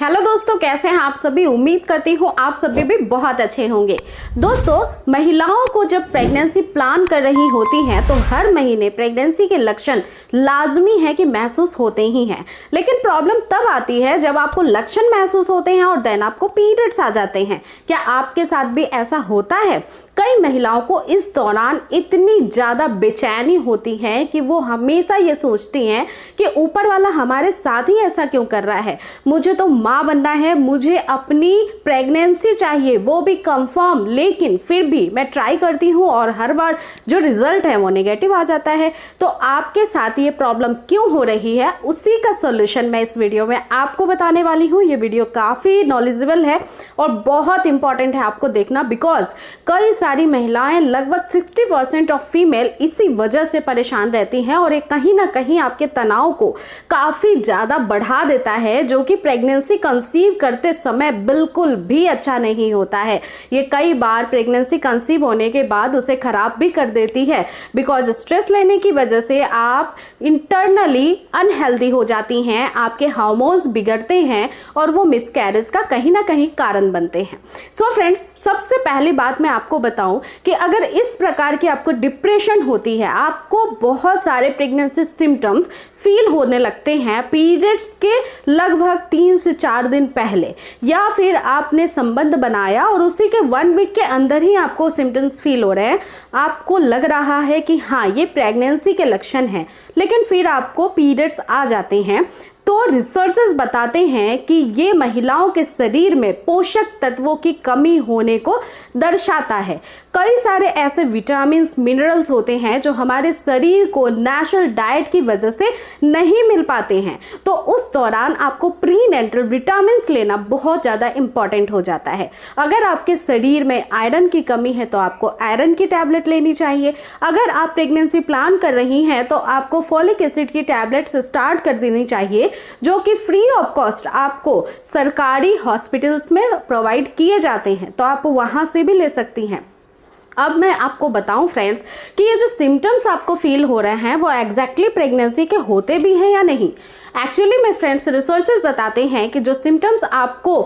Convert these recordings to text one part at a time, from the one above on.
Hello दोस्तों, कैसे हैं आप सभी। उम्मीद करती हूँ आप सभी भी बहुत अच्छे होंगे। दोस्तों, महिलाओं को जब प्रेगनेंसी प्लान कर रही होती हैं तो हर महीने प्रेगनेंसी के लक्षण लाजमी है कि महसूस होते ही हैं। लेकिन प्रॉब्लम तब आती है जब आपको लक्षण महसूस होते हैं और देन आपको पीरियड्स आ जाते हैं। क्या आपके साथ भी ऐसा होता है? कई महिलाओं को इस दौरान इतनी ज़्यादा बेचैनी होती है कि वो हमेशा ये सोचती हैं कि ऊपर वाला हमारे साथ ही ऐसा क्यों कर रहा है। मुझे तो माँ बनना है, मुझे अपनी प्रेगनेंसी चाहिए, वो भी कंफर्म, लेकिन फिर भी मैं ट्राई करती हूँ और हर बार जो रिजल्ट है वो नेगेटिव आ जाता है। तो आपके साथ ये प्रॉब्लम क्यों हो रही है, उसी का सोल्यूशन मैं इस वीडियो में आपको बताने वाली हूँ। ये वीडियो काफ़ी नॉलेजेबल है और बहुत इंपॉर्टेंट है आपको देखना, बिकॉज कई सारी महिलाएं, लगभग 60% ऑफ फीमेल इसी वजह से परेशान रहती हैं और ये कहीं ना कहीं आपके तनाव को काफ़ी ज़्यादा बढ़ा देता है, जो कि प्रेगनेंसी कंसीव करते समय बिल्कुल भी अच्छा नहीं होता है। ये कई बार प्रेगनेंसी कंसीव होने के बाद उसे खराब भी कर देती है, बिकॉज स्ट्रेस लेने की वजह से आप इंटरनली अनहेल्दी हो जाती हैं, आपके हार्मोन्स बिगड़ते हैं और वो मिसकैरेज का कहीं ना कहीं कारण बनते हैं। सो फ्रेंड्स, सबसे पहली बात मैं आपको बताऊं कि अगर इस प्रकार की आपको डिप्रेशन होती है, आपको बहुत सारे प्रेगनेंसी सिम्टम्स फील होने लगते हैं पीरियड्स के लगभग 3 से 4 दिन पहले, या फिर आपने संबंध बनाया और उसी के 1 वीक के अंदर ही आपको सिम्टम्स फील हो रहे हैं, आपको लग रहा है कि हाँ ये प्रेगनेंसी के लक्षण हैं, लेकिन फिर आपको पीरियड्स आ जाते हैं, तो रिसर्चर्स बताते हैं कि ये महिलाओं के शरीर में पोषक तत्वों की कमी होने को दर्शाता है। कई सारे ऐसे विटामिन मिनरल्स होते हैं जो हमारे शरीर को नेचुरल डाइट की वजह से नहीं मिल पाते हैं, तो उस दौरान आपको प्रीनेटल विटामिन लेना बहुत ज़्यादा इंपॉर्टेंट हो जाता है। अगर आपके शरीर में आयरन की कमी है तो आपको आयरन की टैबलेट लेनी चाहिए। अगर आप प्रेगनेंसी प्लान कर रही हैं तो आपको फॉलिक एसिड की टैबलेट्स स्टार्ट कर देनी चाहिए, जो कि फ्री ऑफ कॉस्ट आपको सरकारी हॉस्पिटल्स में प्रोवाइड किए जाते हैं, तो आप वहां से भी ले सकती हैं। अब मैं आपको बताऊं फ्रेंड्स कि ये जो सिम्टम्स आपको फील हो रहे हैं वो एग्जैक्टली प्रेगनेंसी के होते भी हैं या नहीं। एक्चुअली में फ्रेंड्स, रिसर्चर्स बताते हैं कि जो सिम्टम्स आपको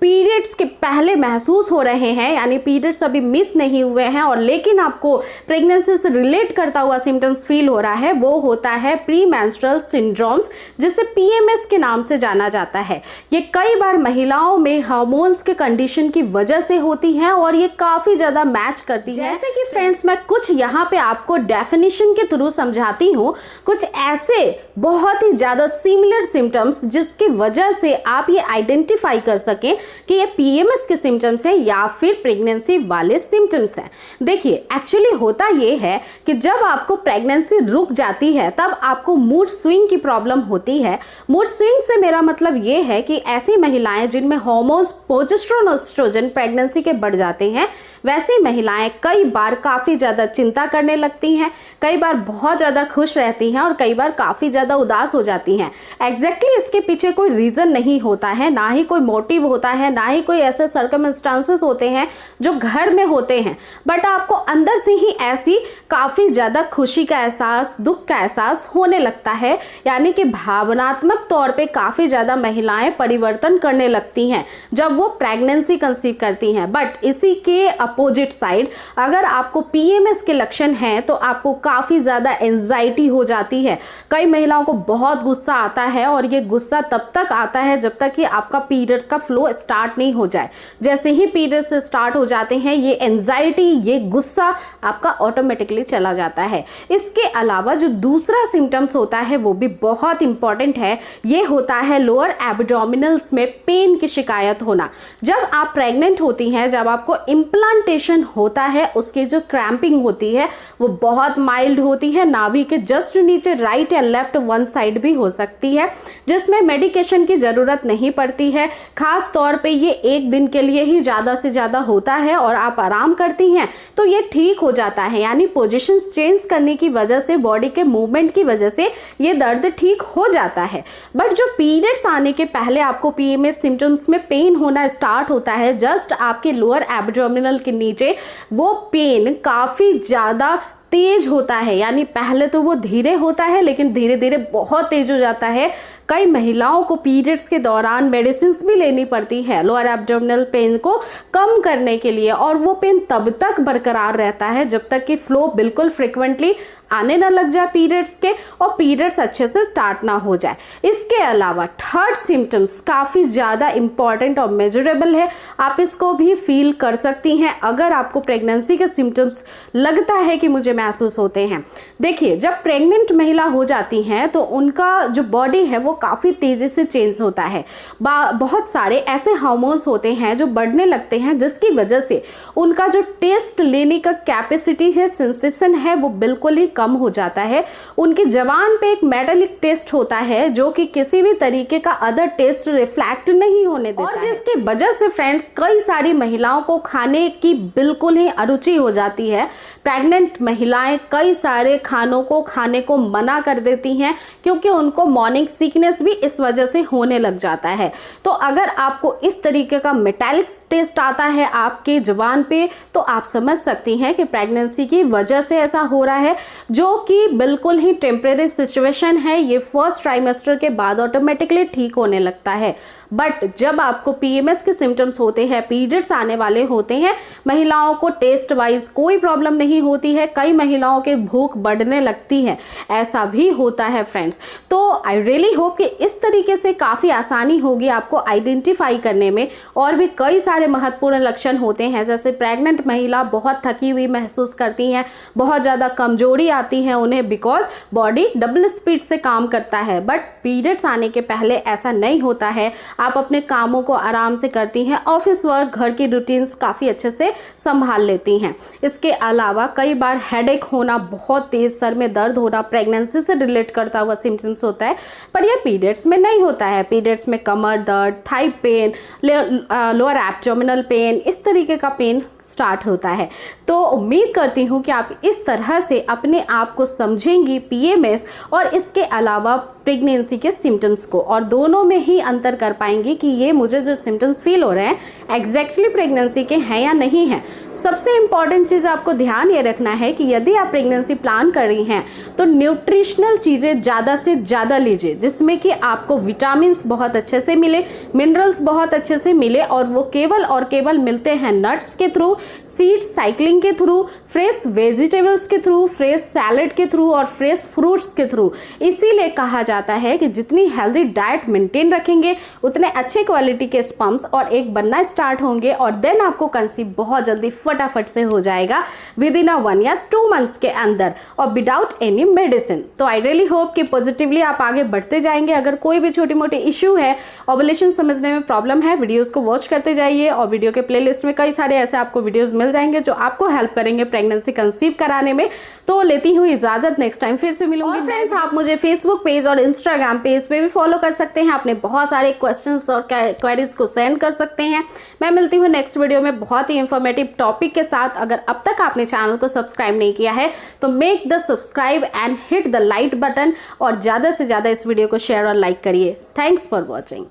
पीरियड्स के पहले महसूस हो रहे हैं, यानी पीरियड्स अभी मिस नहीं हुए हैं और लेकिन आपको प्रेगनेंसी से रिलेट करता हुआ सिम्टम्स फील हो रहा है, वो होता है प्री मेंस्ट्रुअल सिंड्रोम्स, जिसे पीएमएस के नाम से जाना जाता है। ये कई बार महिलाओं में हार्मोन्स के कंडीशन की वजह से होती है और ये काफ़ी ज़्यादा मैच करती है। जैसे कि फ्रेंड्स, मैं कुछ यहाँ पे आपको डेफिनेशन के थ्रू समझाती हूँ, कुछ ऐसे बहुत ही ज़्यादा सिमिलर सिम्टम्स जिसकी वजह से आप ये आइडेंटिफाई कर सकें कि ये पीएमएस के सिम्टम्स हैं या फिर प्रेगनेंसी वाले सिम्टम्स हैं। देखिए, एक्चुअली होता ये है कि जब आपको प्रेगनेंसी रुक जाती है तब आपको मूड स्विंग की प्रॉब्लम होती है। मूड स्विंग से मेरा मतलब ये है कि ऐसी महिलाएं जिनमें हार्मोन्स प्रोजेस्टेरोन और एस्ट्रोजन प्रेगनेंसी के बढ़ जाते हैं, वैसी महिलाएं कई बार काफ़ी ज़्यादा चिंता करने लगती हैं, कई बार बहुत ज़्यादा खुश रहती हैं और कई बार काफ़ी ज़्यादा उदास हो जाती हैं। एग्जैक्टली इसके पीछे कोई रीज़न नहीं होता है, ना ही कोई मोटिव होता है, ना ही कोई ऐसे सर्कमस्टांसेस होते हैं जो घर में होते हैं, बट आपको अंदर से ही ऐसी काफ़ी ज़्यादा खुशी का एहसास, दुख का एहसास होने लगता है, यानी कि भावनात्मक तौर पे काफ़ी ज़्यादा महिलाएं परिवर्तन करने लगती हैं जब वो प्रेगनेंसी कंसीव करती हैं। बट इसी के अपोजिट साइड, अगर आपको पीएमएस के लक्षण हैं तो आपको काफ़ी ज़्यादा एंजाइटी हो जाती है। कई महिलाओं को बहुत गुस्सा आता है और ये गुस्सा तब तक आता है जब तक कि आपका पीरियड्स का फ्लो स्टार्ट नहीं हो जाए। जैसे ही पीरियड्स स्टार्ट हो जाते हैं, ये एंजाइटी, ये गुस्सा आपका ऑटोमेटिकली चला जाता है। इसके अलावा जो दूसरा सिम्टम्स होता है वो भी बहुत इंपॉर्टेंट है, ये होता है लोअर एब्डोमिनल्स में पेन की शिकायत होना। जब आप प्रेग्नेंट होती हैं, जब आपको इम्प्लांटेशन होता है, उसकी जो क्रैम्पिंग होती है वो बहुत माइल्ड होती है, नाभि के जस्ट नीचे राइट या लेफ्ट वन साइड भी हो सकती है, जिसमें मेडिकेशन की ज़रूरत नहीं पड़ती है। खास तौर पे ये 1 दिन के लिए ही ज़्यादा से ज़्यादा होता है और आप आराम करती हैं तो ये ठीक हो जाता है, यानी पोजीशंस चेंज करने की वजह से, बॉडी के मूवमेंट की वजह से ये दर्द ठीक हो जाता है। बट जो पीरियड्स आने के पहले आपको पीएमएस सिम्टम्स में पेन होना स्टार्ट होता है, जस्ट आपके लोअर एब्डोमिनल के नीचे, वो पेन काफ़ी ज़्यादा तेज होता है, यानी पहले तो वो धीरे होता है लेकिन धीरे धीरे बहुत तेज हो जाता है। कई महिलाओं को पीरियड्स के दौरान मेडिसिन भी लेनी पड़ती है लोअर एब्डोमिनल पेन को कम करने के लिए, और वो पेन तब तक बरकरार रहता है जब तक कि फ्लो बिल्कुल फ्रिक्वेंटली आने ना लग जाए पीरियड्स के, और पीरियड्स अच्छे से स्टार्ट ना हो जाए। इसके अलावा थर्ड सिम्टम्स काफ़ी ज़्यादा इंपॉर्टेंट और मेजरेबल है, आप इसको भी फील कर सकती हैं अगर आपको प्रेगनेंसी के सिम्टम्स लगता है कि मुझे महसूस होते हैं। देखिए, जब प्रेग्नेंट महिला हो जाती हैं तो उनका जो बॉडी है वो काफ़ी तेज़ी से चेंज होता है। बहुत सारे ऐसे हार्मोन्स होते हैं जो बढ़ने लगते हैं, जिसकी वजह से उनका जो टेस्ट लेने का कैपेसिटी है, सेंसेशन है, वो बिल्कुल ही कम हो जाता है। उनकी जबान पे एक मेटालिक टेस्ट होता है जो कि किसी भी तरीके का अदर टेस्ट रिफ्लेक्ट नहीं होने देता, और जिसकी वजह से फ्रेंड्स कई सारी महिलाओं को खाने की बिल्कुल ही अरुचि हो जाती है। प्रेग्नेंट महिलाएं कई सारे खानों को खाने को मना कर देती हैं क्योंकि उनको मॉर्निंग सिकनेस भी इस वजह से होने लग जाता है। तो अगर आपको इस तरीके का मेटालिक टेस्ट आता है आपके जुबान पे, तो आप समझ सकती हैं कि प्रेगनेंसी की वजह से ऐसा हो रहा है, जो कि बिल्कुल ही टेम्परेरी सिचुएशन है। ये फर्स्ट ट्राइमेस्टर के बाद ऑटोमेटिकली ठीक होने लगता है। बट जब आपको पीएमएस के सिम्टम्स होते हैं, पीरियड्स आने वाले होते हैं, महिलाओं को टेस्ट वाइज कोई प्रॉब्लम नहीं होती है, कई महिलाओं के भूख बढ़ने लगती है, ऐसा भी होता है फ्रेंड्स। तो आई रियली होप कि इस तरीके से काफ़ी आसानी होगी आपको आइडेंटिफाई करने में। और भी कई सारे महत्वपूर्ण लक्षण होते हैं, जैसे प्रेग्नेंट महिला बहुत थकी हुई महसूस करती हैं, बहुत ज़्यादा कमजोरी आती है उन्हें, बिकॉज बॉडी डबल स्पीड से काम करता है। बट पीरियड्स आने के पहले ऐसा नहीं होता है, आप अपने कामों को आराम से करती हैं, ऑफिस वर्क, घर की रूटीन्स काफ़ी अच्छे से संभाल लेती हैं। इसके अलावा कई बार हेडेक होना, बहुत तेज सर में दर्द होना प्रेगनेंसी से रिलेट करता हुआ सिम्टम्स होता है, पर यह पीरियड्स में नहीं होता है। पीरियड्स में कमर दर्द, thigh pain, lower abdominal pain, इस तरीके का पेन स्टार्ट होता है। तो उम्मीद करती हूँ कि आप इस तरह से अपने आप को समझेंगी पीएमएस और इसके अलावा प्रेगनेंसी के सिम्टम्स को, और दोनों में ही अंतर कर पाएंगी कि ये मुझे जो सिम्टम्स फील हो रहे हैं एग्जैक्टली प्रेगनेंसी के हैं या नहीं हैं। सबसे इंपॉर्टेंट चीज़ आपको ध्यान ये रखना है कि यदि आप प्रेगनेंसी प्लान कर रही हैं तो न्यूट्रिशनल चीज़ें ज़्यादा से ज़्यादा लीजिए, जिसमें कि आपको विटामिन बहुत अच्छे से मिले, मिनरल्स बहुत अच्छे से मिले, और वो केवल और केवल मिलते हैं नट्स के थ्रू, सीड साइक्लिंग के थ्रू, फ्रेश वेजिटेबल्स के थ्रू, फ्रेश सैलड के थ्रू और फ्रेश फ्रूट्स के थ्रू। इसीलिए कहा जाता है कि जितनी हेल्दी डाइट मेंटेन रखेंगे उतने अच्छे क्वालिटी के स्पर्म्स और एग बनना स्टार्ट होंगे, और देन आपको कंसीव बहुत जल्दी फटाफट से हो जाएगा विद इन 1 या 2 मंथ्स के अंदर, और विदाउट एनी मेडिसिन। तो आई रियली होप कि पॉजिटिवली आप आगे बढ़ते जाएंगे। अगर कोई भी छोटी मोटी इश्यू है, ओवुलेशन समझने में प्रॉब्लम है, वीडियोस को वॉच करते जाइए, और वीडियो के प्लेलिस्ट में कई सारे ऐसे आपको वीडियोस मिल जाएंगे जो आपको हेल्प करेंगे प्रेगनेंसी कंसीव कराने में। तो लेती हूँ इजाजत, नेक्स्ट टाइम फिर से मिलूंगी। फ्रेंड्स, आप मुझे फेसबुक पेज और इंस्टाग्राम पेज पे भी फॉलो कर सकते हैं, अपने बहुत सारे क्वेश्चंस और क्वेरीज को सेंड कर सकते हैं। मैं मिलती हूँ नेक्स्ट वीडियो में बहुत ही इंफॉर्मेटिव टॉपिक के साथ। अगर अब तक आपने चैनल को सब्सक्राइब नहीं किया है तो make the subscribe and hit the like button, और ज़्यादा से ज़्यादा इस वीडियो को शेयर और लाइक करिए। Thanks for watching.